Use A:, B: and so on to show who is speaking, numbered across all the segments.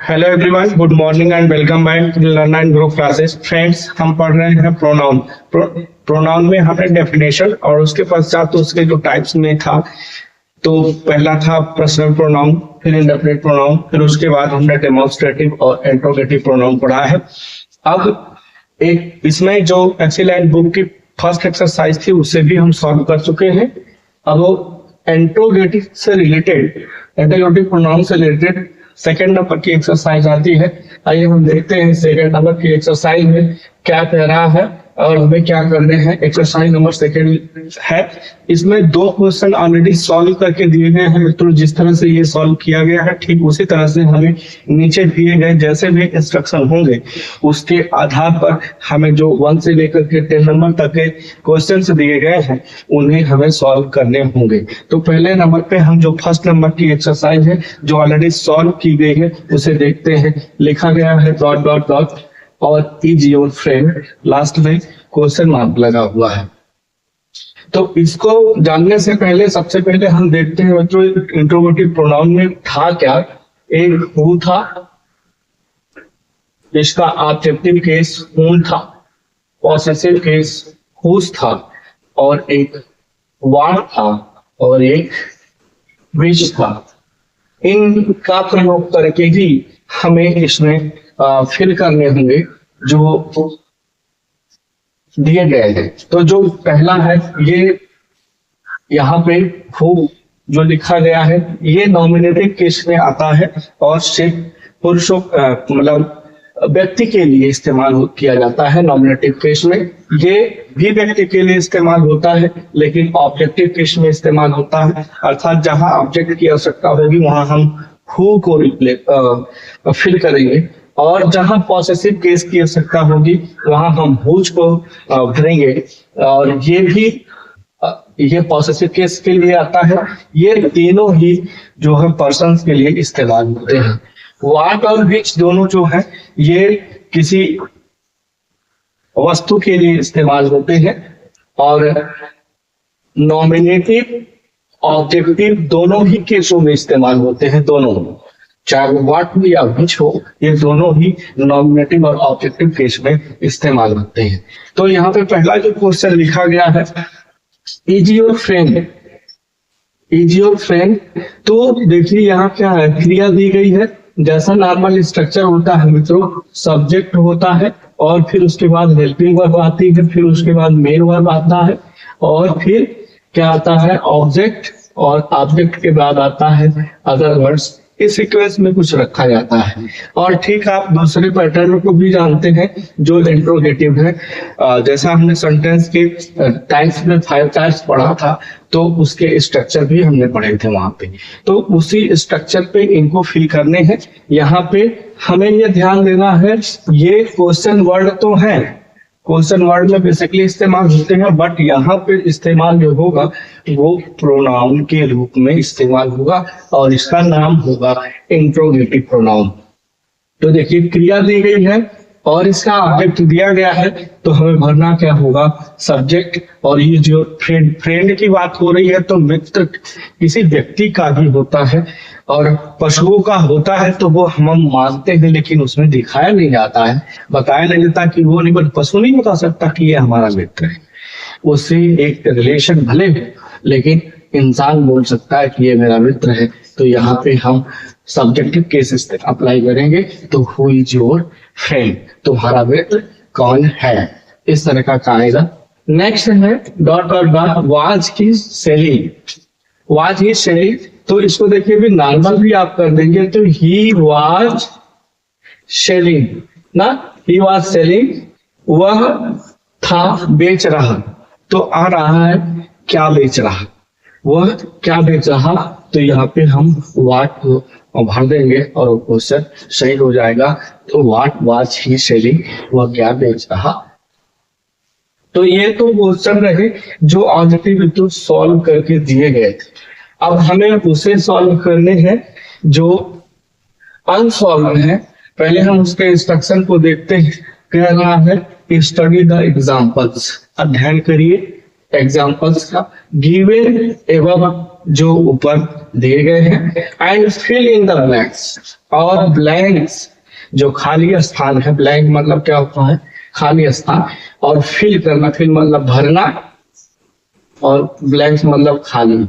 A: Hello everyone, good morning and welcome back to learn and grow classes. Friends, हम पढ़ रहे हैं pronoun. Pronoun में हमने डेफिनेशन और उसके पश्चात उसके जो टाइप्स में था, तो पहला था पर्सनल प्रोनाउन, फिर इंडेफिनिट प्रोनाउन, फिर उसके बाद हमने डेमोन्स्ट्रेटिव और इंट्रोगेटिव प्रोनाउन पढ़ा है। अब एक इसमें जो एक्सीलेंट बुक की फर्स्ट एक्सरसाइज थी उसे भी हम सॉल्व कर चुके हैं। अब वो इंट्रोगेटिव से रिलेटेड, इंट्रोगेटिव प्रोनाउन से रिलेटेड सेकेंड नंबर की एक्सरसाइज आती है। आइए हम देखते हैं सेकेंड नंबर की एक्सरसाइज में क्या कह रहा है और हमें क्या करने हैं। एक्सरसाइज नंबर सेकेंड है, इसमें दो क्वेश्चन ऑलरेडी सॉल्व करके दिए गए हैं मित्रों। जिस तरह से ये सॉल्व किया गया है ठीक उसी तरह से हमें नीचे दिए गए जैसे भी इंस्ट्रक्शन होंगे उसके आधार पर हमें जो 1 से लेकर के 10 नंबर तक के क्वेश्चन दिए गए हैं उन्हें हमें सॉल्व करने होंगे। तो पहले नंबर पे हम जो फर्स्ट नंबर की एक्सरसाइज है जो ऑलरेडी सॉल्व की गई है उसे देखते हैं। लिखा गया है डॉट डॉट डॉट और इज योर फ्रेंड, लास्ट में क्वेश्चन मार्क लगा हुआ है। तो इसको जानने से पहले सबसे पहले हम देखते हैं बच्चों इंट्रोगेटिव प्रोनाउन में था क्या। एक हु था, इसका ऑब्जेक्टिव केस हून था, पॉसेसिव केस हुज था, और एक वाट था और एक विच था। इनका प्रयोग करके ही हमें इसमें फिल करने होंगे जो दिए गए हैं। तो जो पहला है ये यहाँ पे हु जो लिखा गया है ये नॉमिनेटिव केस में आता है और सिर्फ पुरुषों मतलब व्यक्ति के लिए इस्तेमाल किया जाता है। नॉमिनेटिव केस में ये भी व्यक्ति के लिए इस्तेमाल होता है लेकिन ऑब्जेक्टिव केस में इस्तेमाल होता है, अर्थात जहां ऑब्जेक्ट की आवश्यकता होगी वहां हम हु को फिल करेंगे और जहां पॉसेसिव केस की आवश्यकता होगी वहां हम हुज को भरेंगे। और ये भी ये पॉसेसिव केस के लिए आता है। ये तीनों ही जो है पर्सन्स के लिए इस्तेमाल होते हैं। वाट और विच दोनों जो है ये किसी वस्तु के लिए इस्तेमाल होते हैं और नॉमिनेटिव ऑब्जेक्टिव दोनों ही केसों में इस्तेमाल होते हैं। दोनों, चाहे वो वाट हो या विच हो, ये दोनों ही नॉमिनेटिव और ऑब्जेक्टिव केस में इस्तेमाल होते हैं। तो यहाँ पे पहला जो क्वेश्चन लिखा गया है is your friend, is your friend. तो देखिए यहाँ क्या है, क्रिया दी गई है। जैसा नॉर्मल स्ट्रक्चर होता है मित्रों, सब्जेक्ट होता है और फिर उसके बाद हेल्पिंग वर्ब आती है, फिर उसके बाद मेन वर्ब आता है और फिर क्या आता है ऑब्जेक्ट, और ऑब्जेक्ट के बाद आता है अदर वर्ड्स। इस सीक्वेंस में कुछ रखा जाता है। और ठीक आप दूसरे पैटर्न को भी जानते हैं जो इंट्रोगेटिव है। जैसा हमने सेंटेंस के टाइप्स में 5 टाइप्स पढ़ा था तो उसके स्ट्रक्चर भी हमने पढ़े थे वहां पे। तो उसी स्ट्रक्चर पे इनको फिल करने हैं। यहाँ पे हमें ये ध्यान देना है ये क्वेश्चन वर्ड तो है, क्वेश्चन वर्ड में बेसिकली इस्तेमाल होते हैं, बट यहाँ पे इस्तेमाल जो होगा वो प्रोनाउन के रूप में इस्तेमाल होगा और इसका नाम होगा इंट्रोगेटिव प्रोनाउन। तो देखिए क्रिया दी गई है और इसका ऑब्जेक्ट दिया गया है तो हमें भरना क्या होगा सब्जेक्ट। और ये जो फ्रेंड की बात हो रही है तो मित्र किसी व्यक्ति का भी होता है और पशुओं का होता है तो वो हम मानते हैं लेकिन उसमें दिखाया नहीं जाता है, बताया नहीं जाता कि वो नहीं, पशु नहीं बता सकता कि ये हमारा मित्र है। उससे एक रिलेशन भले हो लेकिन इंसान बोल सकता है कि ये मेरा मित्र है। तो यहाँ पे हम सब्जेक्टिव केसेस अप्लाई करेंगे तो हु इज योर फ्रेंड, तुम्हारा मित्र कौन है, इस तरह का कायदा। नेक्स्ट है dot dot dot was he selling, was he selling. तो इसको देखिए भी नॉर्मल भी आप कर देंगे तो ही वाज सेलिंग ना, ही वाज सेलिंग, वह था बेच रहा। तो आ रहा है क्या बेच रहा, वह क्या बेच रहा। तो यहाँ पे हम वाट को भर देंगे और वो क्वेश्चन सही हो जाएगा। तो वाट वाज ही सेलिंग, वह क्या बेच रहा। तो ये तो क्वेश्चन रहे जो ऑब्जेक्टिव सॉल्व करके दिए गए थे। अब हमें उसे सॉल्व करने हैं जो अनसॉल्व है। पहले हम उसके इंस्ट्रक्शन को देखते हैं। कह रहा है स्टडी द एग्जाम्पल्स, अध्ययन करिए एग्जाम्पल्स का। गिवन एवं जो ऊपर दिए गए हैं and fill in the blanks, और ब्लैंक्स जो खाली स्थान है, ब्लैंक मतलब क्या होता है, खाली स्थान, और फिल करना, फिल मतलब भरना और ब्लैंक्स मतलब खाली,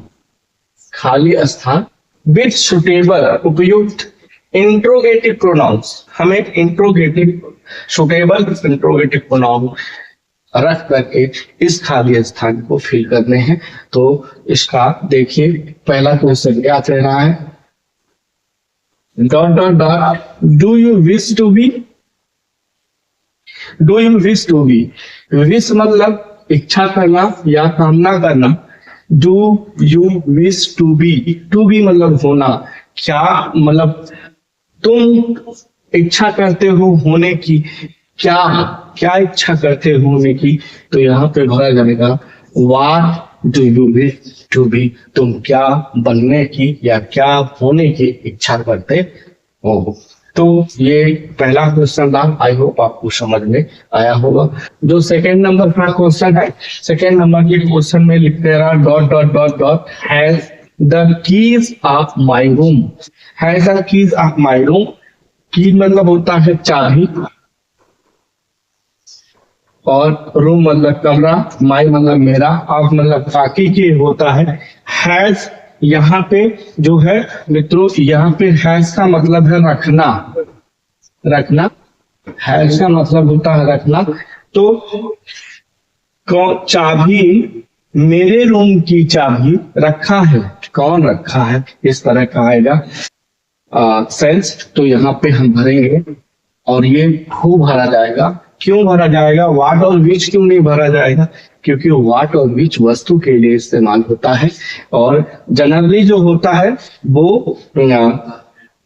A: खाली स्थान विथ सुटेबल उपयुक्त इंट्रोगेटिव प्रोनाउंस, हमें इंट्रोगेटिव सुटेबल इंट्रोगेटिव प्रोनाउन रख करके इस खाली स्थान को फिल करने हैं। तो इसका देखिए पहला क्वेश्चन क्या कह रहा है, dot dot dot do you wish to be, do you wish to be, wish मतलब इच्छा करना या कामना करना, do you wish to be मतलब होना, क्या मतलब तुम इच्छा करते हो होने की, क्या क्या इच्छा करते हो होने की, तो यहाँ पे भरा जाएगा what do you wish to be, तुम क्या बनने की या क्या होने की इच्छा करते हो। तो ये पहला क्वेश्चन था, आई होप आपको समझ में आया होगा। जो सेकेंड नंबर का क्वेश्चन है, सेकेंड नंबर के क्वेश्चन में लिखते रहा dot dot dot dot has the keys of my room, has the keys of my room, की मतलब होता है चाबी, और रूम मतलब कमरा, माई मतलब मेरा, ऑफ मतलब बाकी के होता है, हैज यहाँ पे जो है मित्रों, यहाँ पे हैज का मतलब है रखना, रखना, हैज का मतलब होता है रखना। तो चाबी, मेरे रूम की चाबी रखा है, कौन रखा है, इस तरह का आएगा सेंस। तो यहाँ पे हम भरेंगे और ये हु भरा जाएगा। क्यों भरा जाएगा, वाट और विच क्यों नहीं भरा जाएगा, क्योंकि वाट और विच वस्तु के लिए इस्तेमाल होता है, और जनरली जो होता है वो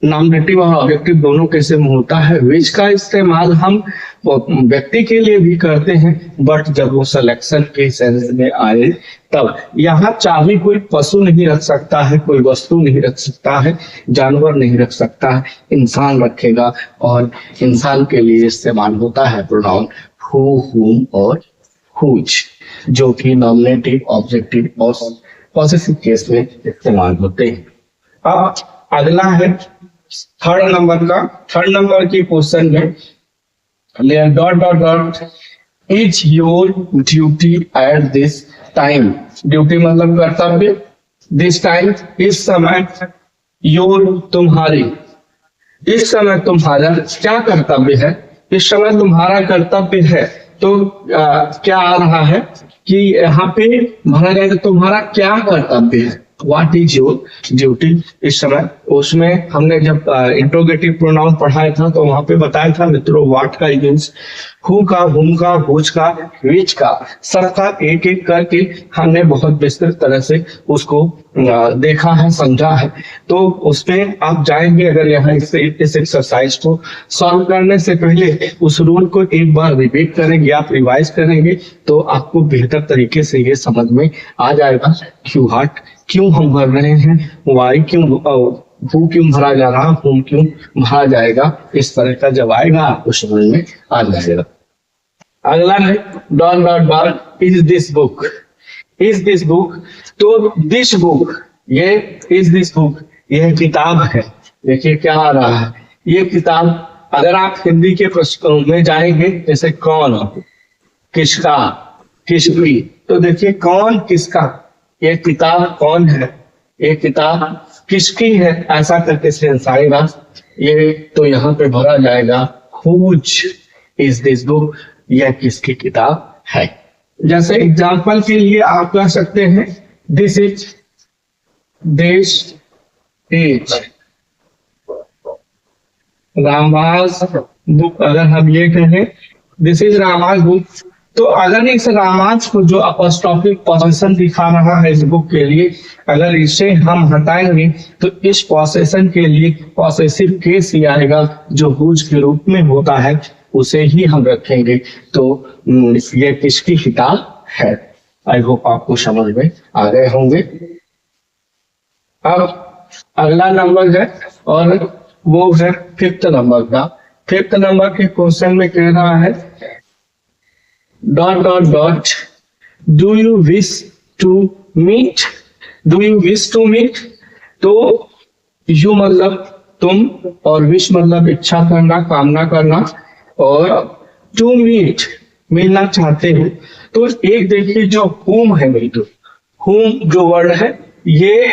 A: नॉमिनेटिव और ऑब्जेक्टिव दोनों कैसे में होता है। विच का इस्तेमाल हम व्यक्ति के लिए भी करते हैं, बट जब वो सिलेक्शन के सेंस में आए तब। यहाँ चाबी कोई पशु नहीं रख सकता है, कोई वस्तु नहीं रख सकता है, जानवर नहीं रख सकता है, इंसान रखेगा, और इंसान के लिए इस्तेमाल होता है प्रोनाउन हु, हुम और हुज, जो कि नॉमिनेटिव, ऑब्जेक्टिव और पॉसेसिव केस में इस्तेमाल होते हैं। अब अगला है थर्ड नंबर का, थर्ड नंबर की क्वेश्चन में dot dot dot is your duty at this time, duty मतलब कर्तव्य, दिस टाइम इस समय, योर तुम्हारी, इस समय तुम्हारा क्या कर्तव्य है, इस समय तुम्हारा कर्तव्य है। तो क्या आ रहा है कि यहाँ पे भरा जाएगा तुम्हारा क्या कर्तव्य है, व्हाट इज योर ड्यूटी इस समय। उसमें हमने जब इंट्रोगेटिव प्रोनाउन पढ़ाया था तो वहां पे बताया था मित्रों व्हाट का यूज, हु का, हुम का, हुज का, विच का, सबका एक एक करके हमने बहुत विस्तृत तरह से उसको देखा है, समझा है। तो उसमें आप जाएंगे, अगर यहाँ इस एक्सरसाइज को सॉल्व करने से पहले उस रूल को एक बार रिपीट करेंगे, आप रिवाइज करेंगे, तो आपको बेहतर तरीके से ये समझ में आ जाएगा कि व्हाट क्यों हम भर रहे हैं, वाई क्यों, हु क्यों भरा जा रहा, हुम क्यों भरा जाएगा, इस तरह का जब आएगा आपको समझ में आ जाएगा। अगला है dot dot dot is this book, is this book, तो दिस बुक, ये इज दिस बुक, यह किताब है। देखिए क्या आ रहा है, ये किताब, अगर आप हिंदी के प्रश्नों में जाएंगे जैसे कौन, किसका, किसकी, तो देखिए कौन किसका, ये किताब कौन है, ये किताब किसकी है, ऐसा करके सेंस आएगा। ये तो यहाँ पे भरा जाएगा हुज इज दिस बुक, यह किसकी किताब है। जैसे एग्जाम्पल के लिए आप कह सकते हैं this is, this is Rama's book, अगर हम ये कहें दिस इज रामाज बुक, तो अगर इस रामाज को जो अपोस्ट्रोफिक पोजीशन दिखा रहा है इस बुक के लिए, अगर इसे हम हटाएंगे तो इस पोजीशन के लिए पॉसेसिव केस ही आएगा, जो हुज के रूप में होता है उसे ही हम रखेंगे। तो ये किसकी किताब है। आई होप आपको समझ में आ गए होंगे। अब अगला नंबर है और वो है फिफ्थ नंबर का। फिफ्थ नंबर के क्वेश्चन में कह रहा है dot dot dot do you wish to meet do you wish to meet, तो यू मतलब तुम, और विश मतलब इच्छा करना, कामना करना, और टू मीट मिलना चाहते हो। तो एक देखिए जो whom है मित्र, whom जो वर्ड है ये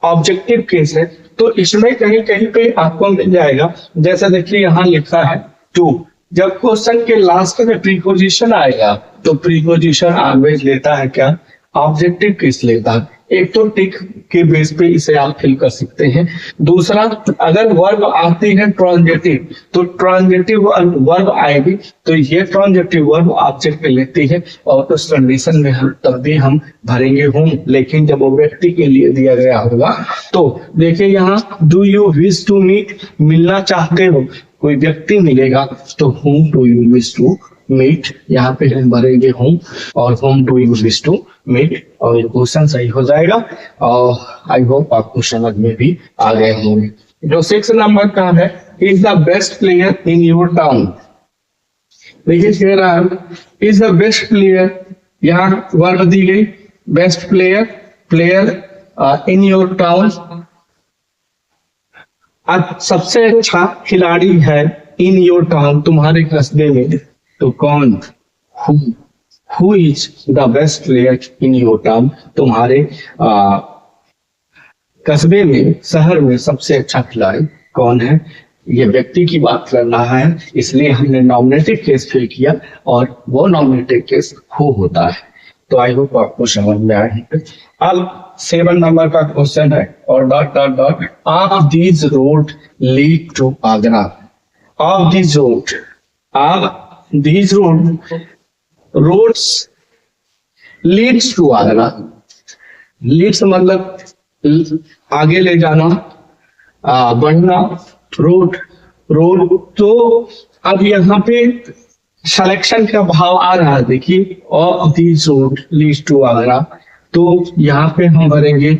A: ऑब्जेक्टिव केस है, तो इसमें कहीं कहीं पे आपको मिल जाएगा। जैसा देखिए यहाँ लिखा है टू, जब क्वेश्चन के लास्ट में प्रीपोजिशन आएगा तो प्रीपोजिशन ऑलवेज लेता है क्या, ऑब्जेक्टिव केस लेता है। एक तो टिक के बेस पे इसे आप फिल कर सकते हैं। दूसरा, अगर वर्ब आती है ट्रांजिटिव, तो ट्रांजिटिव वर्ब आएगी तो ये ट्रांजिटिव वर्ब ऑब्जेक्ट लेती है, और उस कंडीशन में हम तब भी हम भरेंगे हूं। लेकिन जब वो व्यक्ति के लिए दिया गया होगा, तो देखिए यहाँ do you wish to meet, मिलना चाहते हो, कोई व्यक्ति मिलेगा तो whom do you wish to meet, यहाँ पे हम भरेंगे home और whom do you wish to meet, और ये क्वेश्चन सही हो जाएगा। और आई होप आपको समझ में भी आ गए होंगे। जो 6 नंबर का है, is the best player in your town. देखिए कह रहा है इज द बेस्ट प्लेयर, यहाँ वर्ब दी गई best player, player in your town, सबसे अच्छा खिलाड़ी है इन योर टाउन, तुम्हारे कस्बे में, तो कौन, who is the best player in your town, तुम्हारे कस्बे में, शहर में सबसे अच्छा खिलाड़ी कौन है। ये व्यक्ति की बात कर रहा है, इसलिए हमने नॉमिनेटिव केस फिल किया, और वो नॉमिनेटिव केस हु होता है। तो आई होप आपको समझ में आए। अब 7 नंबर का क्वेश्चन है, और dot dot dot of these road lead to Agra. Of these road, of these road, roads leads to Agra. Leads मतलब आगे ले जाना, बढ़ना, रोड, रोड। तो अब यहाँ पे सिलेक्शन का भाव आ रहा है, देखिए of these road leads to Agra, तो यहाँ पे हम भरेंगे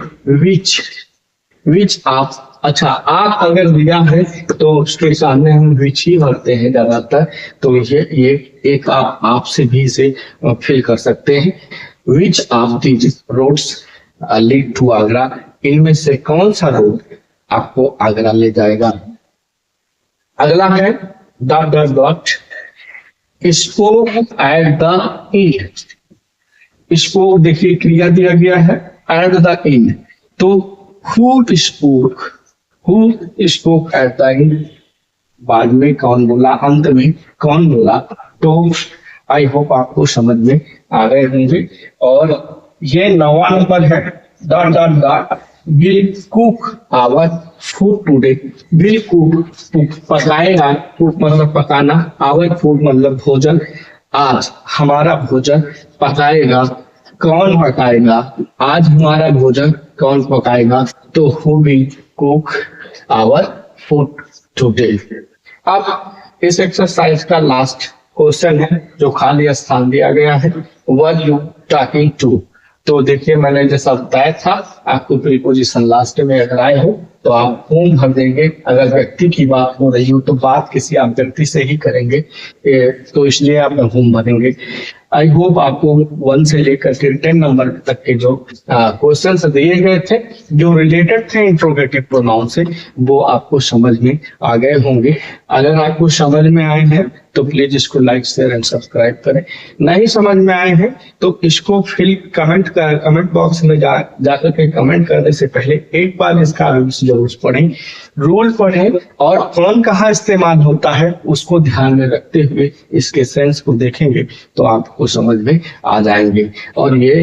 A: विच आप। अच्छा, आप अगर दिया है तो उसके सामने हम विच ही भरते हैं ज्यादातर, तो ये एक आप से भी इसे फिल कर सकते हैं। Which of these roads lead to Agra, इनमें से कौन सा रोड आपको आगरा ले जाएगा। अगला है dot dot dot spoke at the end. Spoke देखिए क्रिया दिया गया है एट द एंड, तो who spoke at the end, बाद में कौन बोला, अंत में कौन बोला। तो आई होप आपको समझ में आ गए होंगे। और ये 9वां नंबर है, dot dot dot will cook our food today. Will cook पकाएगा, कुक मतलब पकाना, आवर फूड मतलब भोजन, आज हमारा भोजन पकाएगा। कौन पकाएगा आज हमारा भोजन, कौन पकाएगा, तो who will cook our food today. अब इस एक्सरसाइज का लास्ट क्वेश्चन है जो खाली स्थान दिया गया है, वर यू टॉकिंग टू। तो देखिए मैंने जैसा बताया था, आपको प्रीपोजिशन लास्ट में अगर आए हो तो आप होम भर देंगे। अगर व्यक्ति की बात हो रही हो तो बात किसी आप व्यक्ति से ही करेंगे, तो इसलिए आप होम भरेंगे। आई होप आपको 1 से लेकर के 10 नंबर तक के जो क्वेश्चंस दिए गए थे जो रिलेटेड थे इंट्रोगेटिव प्रोनाउन से, वो आपको समझ में आ गए होंगे। अगर आपको समझ में आए हैं तो प्लीज इसको लाइक शेयर एंड सब्सक्राइब करें। नहीं समझ में आए हैं तो इसको फिर कमेंट बॉक्स में जाकर के कमेंट करने से पहले एक बार इसका जरूर पढ़ें, रूल पढ़ें, और कौन कहाँ इस्तेमाल होता है उसको ध्यान में रखते हुए इसके सेंस को देखेंगे तो आपको समझ में आ जाएंगे। और ये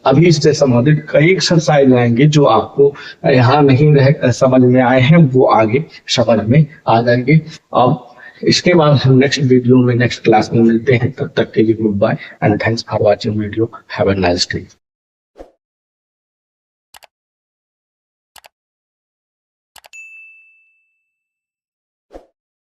A: अभी इससे संबंधित कई एक्सरसाइज आएंगे जो आपको यहाँ नहीं रह समझ में आए हैं, वो आगे समझ में आ जाएंगे। अब इसके बाद हम नेक्स्ट वीडियो में नेक्स्ट क्लास में मिलते हैं। तब तक के लिए good bye and thanks for watching video. Have a nice day.